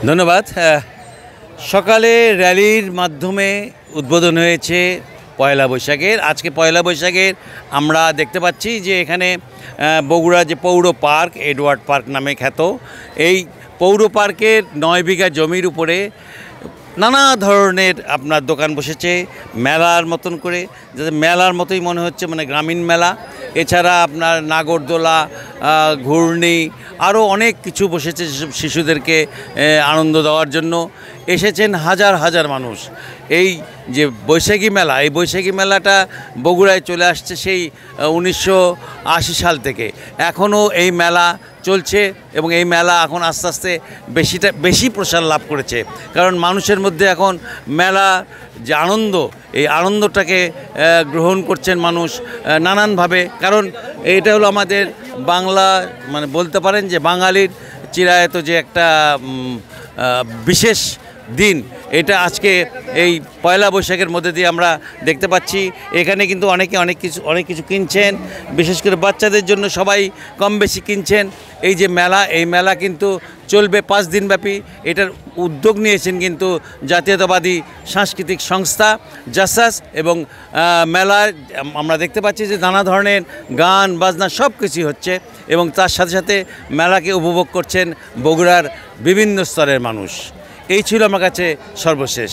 ধন্যবাদ। সকালে র্যালির মাধ্যমে উদ্বোধন হয়েছে পয়লা বৈশাখের। আজকে পয়লা বৈশাখের আমরা দেখতে পাচ্ছি যে এখানে বগুড়া যে পৌর পার্ক, এডওয়ার্ড পার্ক নামে খ্যাত, এই পৌর পার্কের 9 বিঘা জমির উপরে নানা ধরনের আপনার দোকান বসেছে মেলার মতন করে, যাতে মেলার মতোই মনে হচ্ছে, মানে গ্রামীণ মেলা। এছাড়া আপনার নাগরদোলা, ঘূর্ণি, আরও অনেক কিছু বসেছে শিশুদেরকে আনন্দ দেওয়ার জন্য। এসেছেন হাজার হাজার মানুষ। এই যে বৈশাখী মেলা, এই বৈশাখী মেলাটা বগুড়ায় চলে আসছে সেই 1980 সাল থেকে। এখনও এই মেলা চলছে এবং এই মেলা এখন আস্তে আস্তে বেশি প্রসার লাভ করেছে, কারণ মানুষের মধ্যে এখন মেলা যে আনন্দ, এই আনন্দটাকে গ্রহণ করছেন মানুষ নানানভাবে। কারণ এটা হলো আমাদের বাংলা, মানে বলতে পারেন যে বাঙালির চিরায়ত যে একটা বিশেষ দিন, এটা আজকে এই পয়লা বৈশাখের মধ্যে দিয়ে আমরা দেখতে পাচ্ছি। এখানে কিন্তু অনেকে অনেক কিছু কিনছেন, বিশেষ করে বাচ্চাদের জন্য সবাই কম বেশি কিনছেন। এই যে মেলা, এই মেলা কিন্তু চলবে 5 দিনব্যাপী। এটার উদ্যোগ নিয়েছেন কিন্তু জাতীয়তাবাদী সাংস্কৃতিক সংস্থা জাসাস, এবং মেলায় আমরা দেখতে পাচ্ছি যে নানা ধরনের গান বাজনা সব কিছুই হচ্ছে, এবং তার সাথে সাথে মেলাকে উপভোগ করছেন বগুড়ার বিভিন্ন স্তরের মানুষ। এই ছিল আমার কাছে সর্বশেষ।